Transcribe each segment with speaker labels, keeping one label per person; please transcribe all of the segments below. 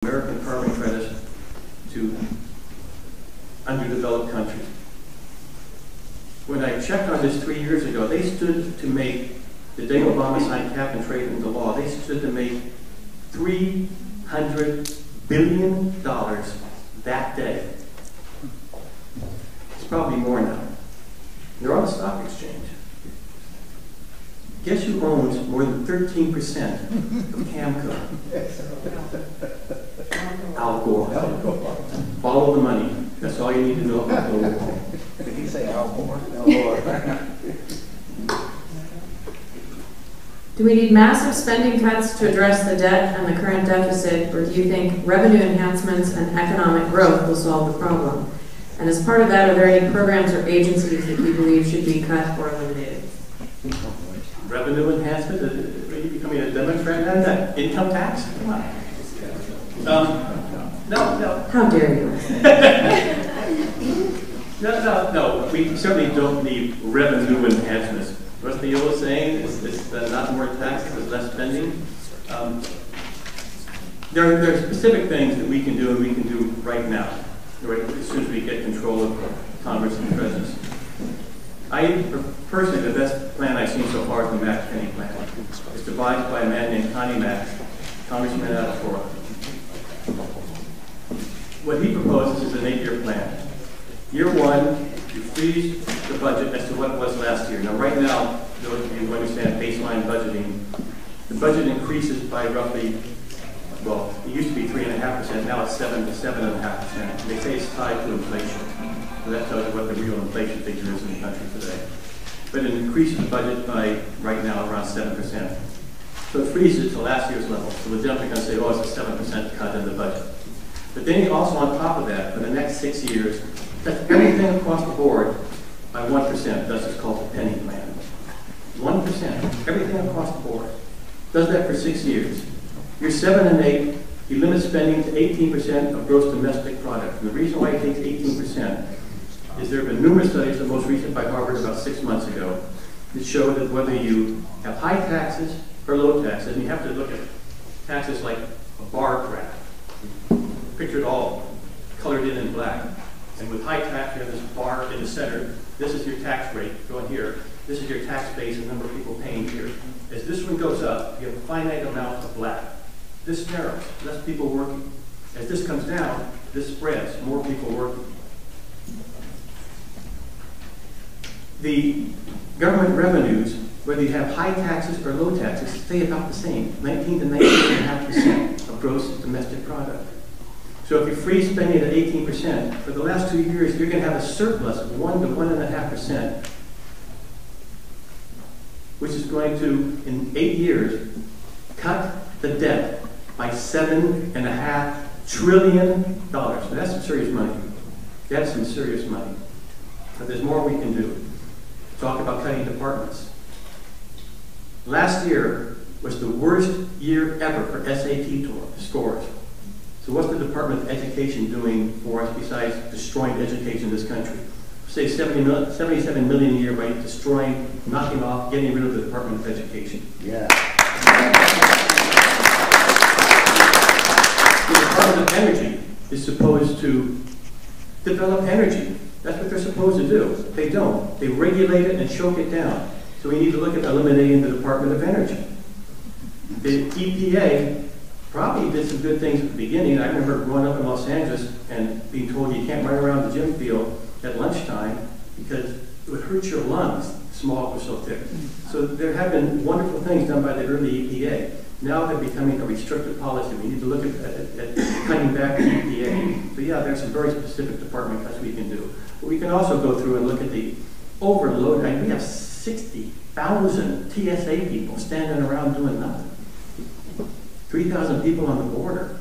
Speaker 1: American carbon credits to underdeveloped countries. When I checked on this 3 years ago, they stood to make, the day Obama signed cap and trade into law, they stood to make $300 billion that day. It's probably more now. They're on the stock exchange. Guess who owns more than 13% of Camco? Al Gore. Follow the money. That's all you need to know about the war.
Speaker 2: Did he say Al Gore? Al Gore.
Speaker 3: Do we need massive spending cuts to address the debt and the current deficit, or do you think revenue enhancements and economic growth will solve the problem? And as part of that, are there any programs or agencies that you believe should be cut or eliminated?
Speaker 1: Revenue enhancement? Are you becoming a Democrat now? That income tax? Come on. No.
Speaker 3: How dare you?
Speaker 1: No. We certainly don't need revenue enhancements. What Theo was saying is not more taxes, but less spending. There are specific things that we can do and we can do right now, right, as soon as we get control of Congress and the President. Personally, the best plan I've seen so far is the Max Penny plan. It's devised by a man named Connie Mack, congressman out of Florida. What he proposes is an 8-year plan. Year one, you freeze the budget as to what it was last year. Now, right now, those of you who understand baseline budgeting, the budget increases by roughly, well, it used to be 3.5%, now it's 7 to 7.5%. They say it's tied to inflation. So that tells you what the real inflation figure is in the country today. But it increases the budget by, right now, around 7%. So it freezes it to last year's level. So we're definitely going to say, oh, it's a 7% cut in the budget. But then you also, on top of that, for the next 6 years, cuts everything across the board by 1%. That's what's called the penny plan. 1%, everything across the board. Does that for 6 years. Year 7 and 8, he limits spending to 18% of gross domestic product. And the reason why he takes 18% is there have been numerous studies, the most recent by Harvard about 6 months ago, that show that whether you have high taxes or low taxes, and you have to look at taxes like a bar graph, picture it all colored in black. And with high tax, you have this bar in the center. This is your tax rate going here. This is your tax base and number of people paying here. As this one goes up, you have a finite amount of black. This narrows, less people working. As this comes down, this spreads, more people working. The government revenues, whether you have high taxes or low taxes, stay about the same, 19 to 19.5% of gross domestic product. So if you freeze spending at 18%, for the last 2 years, you're going to have a surplus of 1 to 1.5%, which is going to, in 8 years, cut the debt by $7.5 trillion. So that's some serious money. That's some serious money. But there's more we can do. Talk about cutting departments. Last year was the worst year ever for SAT scores. So what's the Department of Education doing for us besides destroying education in this country? Say 77 million a year by destroying, knocking off, getting rid of the Department of Education.
Speaker 2: Yeah.
Speaker 1: The Department of Energy is supposed to develop energy. That's what they're supposed to do. They don't. They regulate it and choke it down. So we need to look at eliminating the Department of Energy. The EPA probably did some good things at the beginning. I remember growing up in Los Angeles and being told you can't run around the gym field at lunchtime because it would hurt your lungs. Smog was so thick. So there have been wonderful things done by the early EPA. Now they're becoming a restrictive policy. We need to look at cutting back the EPA. So yeah, there's some very specific department cuts we can do. But we can also go through and look at the overload. I mean, we have 60,000 TSA people standing around doing nothing. 3,000 people on the border.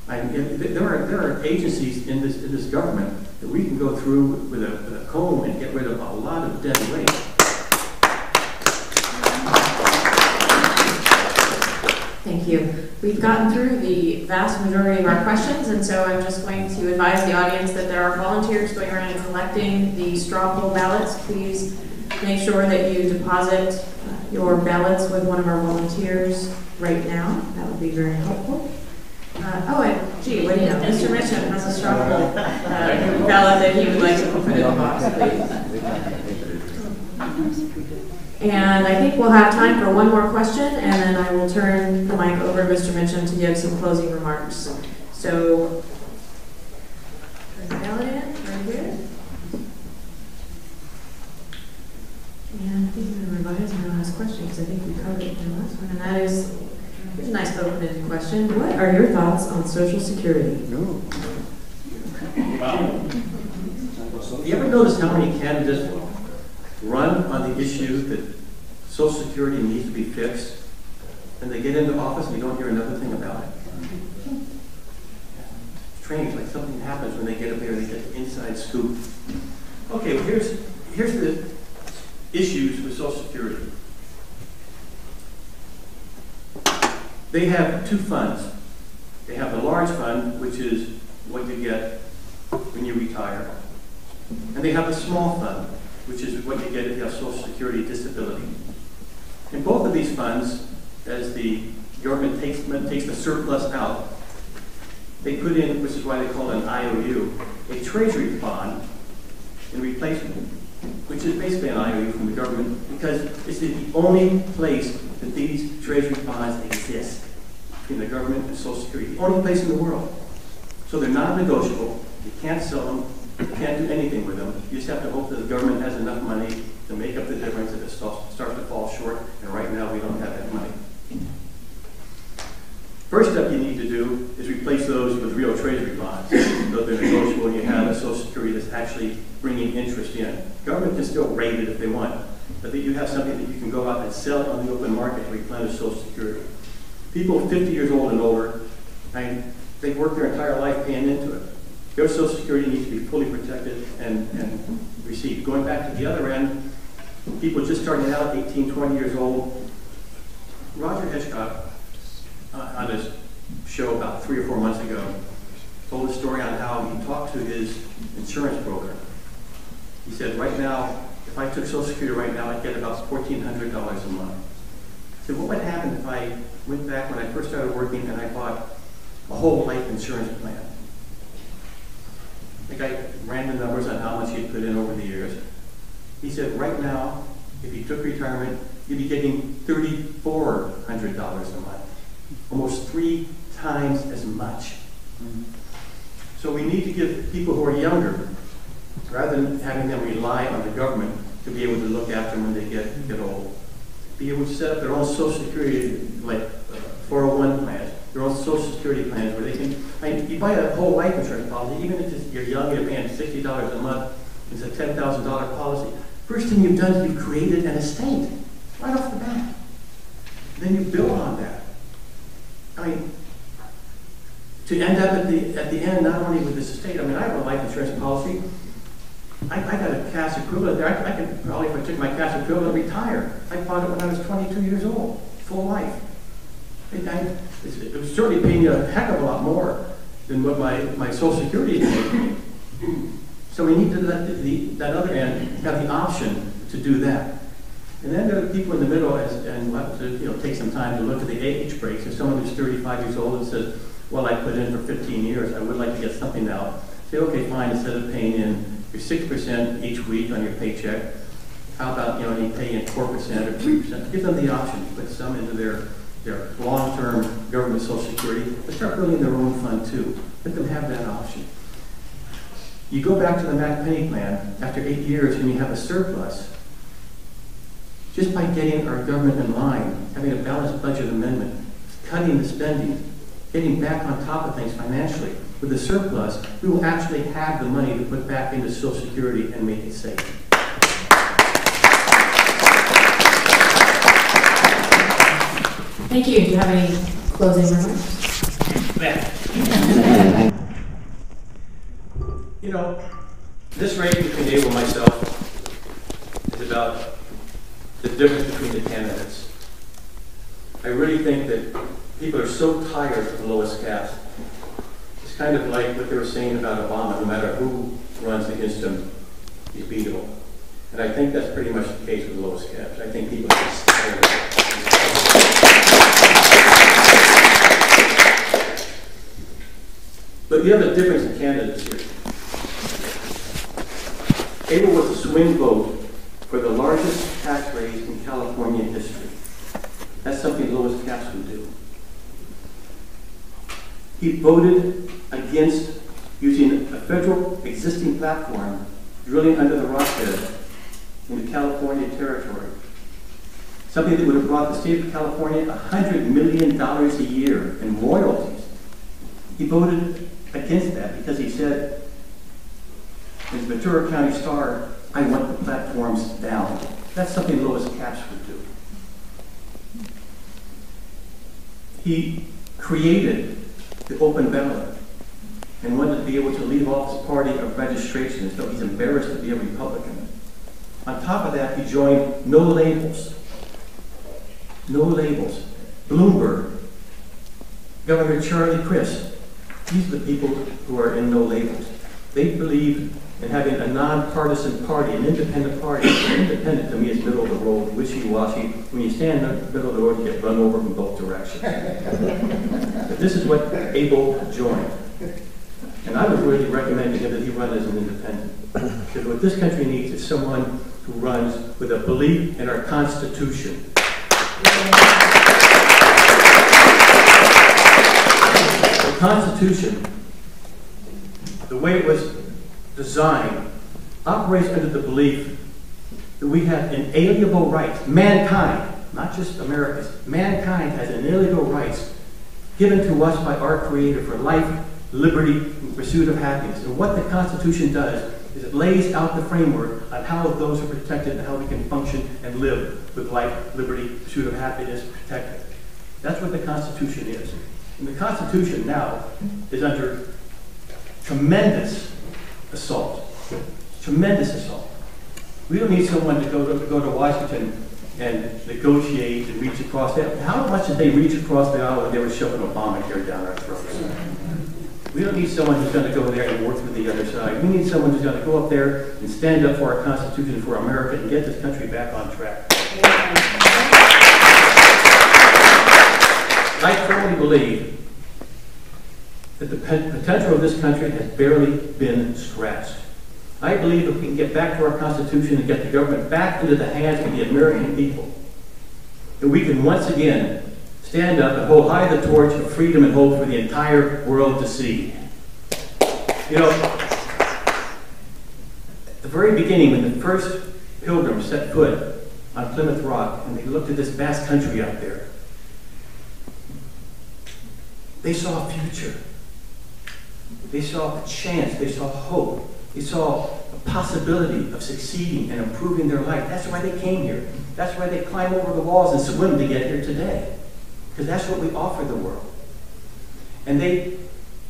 Speaker 1: There are agencies in this government that we can go through with a comb and get rid of a lot of dead weight.
Speaker 3: Thank you. We've gotten through the vast majority of our questions, and so I'm just going to advise the audience that there are volunteers going around and collecting the straw poll ballots. Please make sure that you deposit your ballots with one of our volunteers right now. That would be very helpful. Gee, what do you know? Mr. Mitchum has a strong ballot that he would like to put in the box, please. And I think we'll have time for one more question, and then I will turn the mic over to Mr. Mitchum to give some closing remarks. So, Elliot, right here. And I think I'm going to revise my last question because I think we covered it in the last one, and that is, here's a nice open-ended question. What are your thoughts on Social Security?
Speaker 1: Wow. You ever notice how many candidates run on the issue that Social Security needs to be fixed, and they get into office and you don't hear another thing about it? It's strange, like something happens when they get up there and they get the inside scoop. Okay, well here's the issues with Social Security. They have two funds. They have the large fund, which is what you get when you retire, and they have the small fund, which is what you get if you have Social Security disability. In both of these funds, as the government takes the surplus out, they put in, which is why they call it an IOU, a treasury bond in replacement, which is basically an IOU from the government because it's the only place that these treasury bonds exist in the government and Social Security, the only place in the world. So they're non-negotiable, you can't sell them, you can't do anything with them. You just have to hope that the government has enough money to make up the difference if it starts to fall short, and right now we don't have that money. First step you need to do is replace those with real treasury bonds. So they're negotiable and you have a Social Security that's actually bringing interest in. Government can still rate it if they want, but that you have something that you can go out and sell on the open market to replenish Social Security. People 50 years old and older, they work their entire life paying into it. Their Social Security needs to be fully protected and received. Going back to the other end, people just starting out, 18, 20 years old. Roger Hitchcock, on his show about 3 or 4 months ago, told a story on how he talked to his insurance broker. He said, right now, if I took Social Security right now, I'd get about $1,400 a month. He said, what would happen if I went back when I first started working and I bought a whole life insurance plan? The guy ran the numbers on how much he'd put in over the years. He said, right now, if he took retirement, you'd be getting $3,400 a month. Almost 3 times as much. So we need to give people who are younger, rather than having them rely on the government to be able to look after them when they get old, be able to set up their own Social Security, like 401 plans, their own Social Security plans where they can, you buy a whole life insurance policy, even if you're young, you're paying $60 a month, it's a $10,000 policy. First thing you've done is you've created an estate, right off the bat. Then you build on that. To end up at the end, not only with this estate, I have a life insurance policy. I got a cash equivalent there. I could probably, if I took my cash equivalent, retire. I bought it when I was 22 years old, full life. It was certainly paying me a heck of a lot more than what my Social Security is paying me. So we need to let that other end have the option to do that. And then there are people in the middle, and we'll have to take some time to look at the age breaks. If someone who's 35 years old and says, well, I put in for 15 years, I would like to get something now. Say, okay, fine, instead of paying in your 6% each week on your paycheck, how about, you pay in 4% or 3%? Give them the option to put some into their long-term government Social Security, but start building their own fund too. Let them have that option. You go back to the Mac Penny plan after 8 years and you have a surplus. Just by getting our government in line, having a balanced budget amendment, cutting the spending, getting back on top of things financially, with the surplus, we will actually have the money to put back into Social Security and make it safe.
Speaker 3: Thank you. Do you have any closing remarks?
Speaker 1: This race between Abel and myself is about the difference between the candidates. I really think that people are so tired of the lowest caste. It's kind of like what they were saying about Obama, no matter who runs against him, he's beatable. And I think that's pretty much the case with the lowest caste. I think people are just tired of it. But you have a difference in candidates here. Abel was a swing vote for the largest tax raise in California history. That's something Lois Capps would do. He voted against using a federal existing platform, drilling under the rock bed into California territory. Something that would have brought the state of California $100 million a year in royalties. He voted against that because he said, in the Ventura County Star, I want the platforms down. That's something Lois Capps would do. He created the open ballot and wanted to be able to leave off his party of registration as though he's embarrassed to be a Republican. On top of that, he joined No Labels. No Labels. Bloomberg. Governor Charlie Crist. These are the people who are in No Labels. They believe in having a nonpartisan party, an independent party. Independent to me is middle of the road, wishy-washy. When you stand in the middle of the road, you get run over from both directions. But this is what Abel joined. And I would really recommend to him that he run as an independent. Because what this country needs is someone who runs with a belief in our Constitution. The Constitution, the way it was designed, operates under the belief that we have inalienable rights. Mankind, not just Americans, mankind has inalienable rights given to us by our Creator for life, liberty, and pursuit of happiness. And what the Constitution does is it lays out the framework on how those are protected and how we can function and live with life, liberty, pursuit of happiness protected. That's what the Constitution is. And the Constitution now is under tremendous assault. Tremendous assault. We don't need someone to go to Washington and negotiate and reach across that. How much did they reach across the aisle when they were shoving Obamacare down our throats? We don't need someone who's going to go there and work with the other side. We need someone who's going to go up there and stand up for our Constitution, for America, and get this country back on track. I firmly believe that the potential of this country has barely been scratched. I believe if we can get back to our Constitution and get the government back into the hands of the American people, that we can once again stand up and hold high the torch of freedom and hope for the entire world to see. You know, at the very beginning, when the first pilgrims set foot on Plymouth Rock and they looked at this vast country out there, they saw a future. They saw a chance. They saw hope. They saw a possibility of succeeding and improving their life. That's why they came here. That's why they climb over the walls and swim to get here today. Because that's what we offer the world. And they,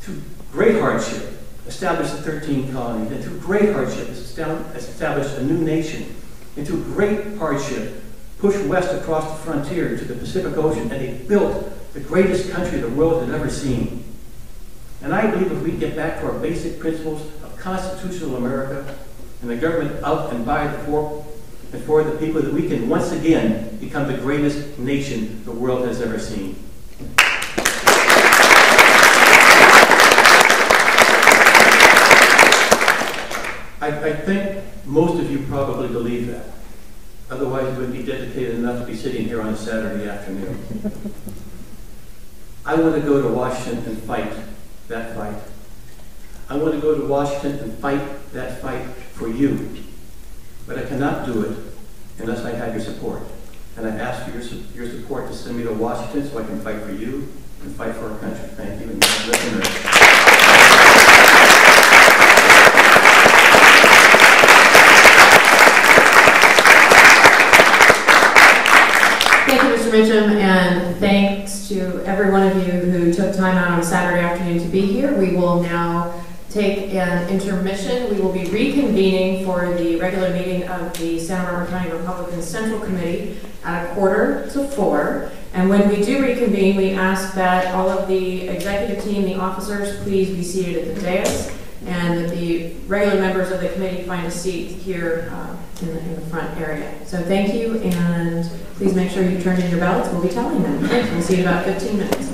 Speaker 1: through great hardship, established the 13 colonies. And through great hardship, established a new nation. And through great hardship, pushed west across the frontier to the Pacific Ocean. And they built the greatest country the world had ever seen. And I believe if we get back to our basic principles of constitutional America and the government of and by the for the people, that we can once again become the greatest nation the world has ever seen. I think most of you probably believe that. Otherwise, you wouldn't be dedicated enough to be sitting here on a Saturday afternoon. I want to go to Washington and fight that fight. I want to go to Washington and fight that fight for you. But I cannot do it unless I have your support. And I ask for your support to send me to Washington so I can fight for you and fight for our country. Thank you. And
Speaker 3: Thank you, Mr. Mitchum, and thanks to every one of you who took time out on Saturday afternoon to be here. We will now take an intermission. We will be reconvening for the regular meeting of the Santa Barbara County Republican Central Committee at 3:45. And when we do reconvene, we ask that all of the executive team, the officers, please be seated at the dais, and that the regular members of the committee find a seat here in the front area. So thank you, and please make sure you turn in your ballots. We'll be tallying them. We'll see you in about 15 minutes.